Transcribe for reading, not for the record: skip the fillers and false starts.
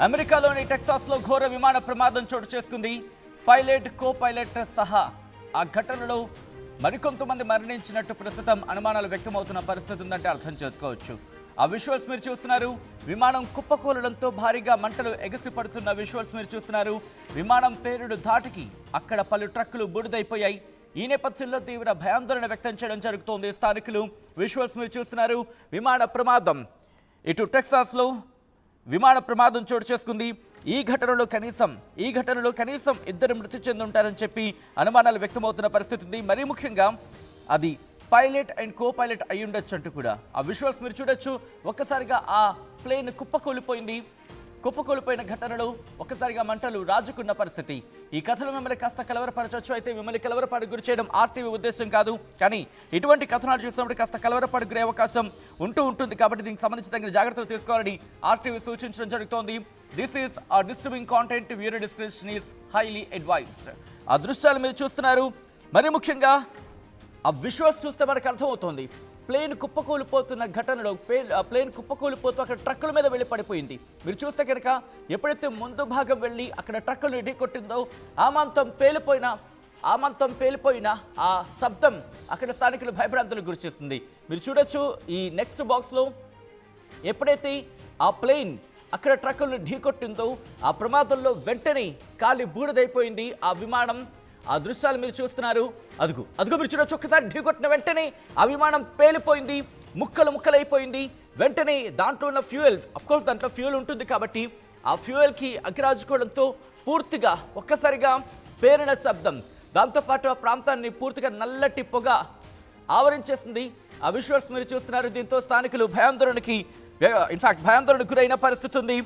అమెరికాలోని టెక్సాస్లో ఘోర విమాన ప్రమాదం చోటు చేసుకుంది. పైలట్, కో పైలట్ సహా ఆ ఘటనలో మరికొంతమంది మరణించినట్టు ప్రస్తుతం అనుమానాలు వ్యక్తమవుతున్న పరిస్థితి ఉందంటే అర్థం చేసుకోవచ్చు. ఆ విజువల్స్ మీరు చూస్తున్నారు. విమానం కుప్పకూలడంతో భారీగా మంటలు ఎగసిపడుతున్న విజువల్స్ మీరు చూస్తున్నారు. విమానం పేరుడు ధాటికి అక్కడ పలు ట్రక్కులు బూడిదైపోయాయి. ఈ నేపథ్యంలో తీవ్ర భయాందోళన వ్యక్తం చేయడం జరుగుతోంది స్థానికులు. విజువల్స్ మీరు చూస్తున్నారు. విమాన ప్రమాదం ఇటు టెక్సాస్లో విమాన ప్రమాదం చోటు చేసుకుంది. ఈ ఘటనలో కనీసం ఇద్దరు మృతి చెంది ఉంటారని చెప్పి అనుమానాలు వ్యక్తమవుతున్న పరిస్థితి ఉంది. మరీ ముఖ్యంగా అది పైలట్ అండ్ కో పైలట్ అయి ఉండొచ్చు అంటూ కూడా ఆ విజువల్స్ మీరు చూడొచ్చు. ఒక్కసారిగా ఆ ప్లేన్ కుప్పకూలిపోయిన ఘటనలో ఒక్కసారిగా మంటలు రాజుకున్న పరిస్థితి. ఈ కథలు మిమ్మల్ని కాస్త కలవరపరచవచ్చు. అయితే మిమ్మల్ని కలవరపాటుకు గురి చేయడం ఆర్టీవీ ఉద్దేశం కాదు. కానీ ఇటువంటి కథనాలు చూసినప్పుడు కాస్త కలవరపాటుకు గురే అవకాశం ఉంటుంది. కాబట్టి దీనికి సంబంధించి తగిన జాగ్రత్తలు తీసుకోవాలని ఆర్టీవీ సూచించడం జరుగుతోంది. దిస్ ఈస్ ఆ disturbing content. Viewer description is highly advised. ఆ దృశ్యాలు మీరు చూస్తున్నారు. మరి ముఖ్యంగా ఆ విజువల్స్ చూస్తే మనకు అర్థమవుతోంది. ప్లేన్ కుప్పకూలిపోతున్న ఘటనలో ప్లేన్ కుప్పకూలిపోతూ అక్కడ ట్రక్కుల మీద వెళ్ళి పడిపోయింది. మీరు చూస్తే కనుక ఎప్పుడైతే ముందు భాగం వెళ్ళి అక్కడ ట్రక్కులు ఢీకొట్టిందో ఆమంతం పేలిపోయిన ఆ శబ్దం అక్కడ స్థానికులు భయభ్రాంతులకు గురిచేస్తుంది. మీరు చూడొచ్చు ఈ నెక్స్ట్ బాక్స్లో ఎప్పుడైతే ఆ ప్లేన్ అక్కడ ట్రక్కులు ఢీకొట్టిందో ఆ ప్రమాదంలో వెంటనే కాలి బూడిదైపోయింది ఆ విమానం. ఆ దృశ్యాలు మీరు చూస్తున్నారు. అదుగు మీరు చూడొచ్చు. ఒక్కసారి ఢీకొట్టిన వెంటనే ఆ విమానం పేలిపోయింది, ముక్కలైపోయింది. వెంటనే దాంట్లో ఉన్న ఫ్యూయల్, అఫ్కోర్స్ దాంట్లో ఫ్యూయల్ ఉంటుంది కాబట్టి ఆ ఫ్యూయల్కి అగ్గిరాజుకోవడంతో పూర్తిగా ఒక్కసారిగా పేరిన శబ్దం, దాంతోపాటు ఆ ప్రాంతాన్ని పూర్తిగా నల్లటి పొగ ఆవరించేస్తుంది. ఆ విజువల్స్ మీరు చూస్తున్నారు. దీంతో స్థానికులు భయాందోళనకు గురైన పరిస్థితి ఉంది.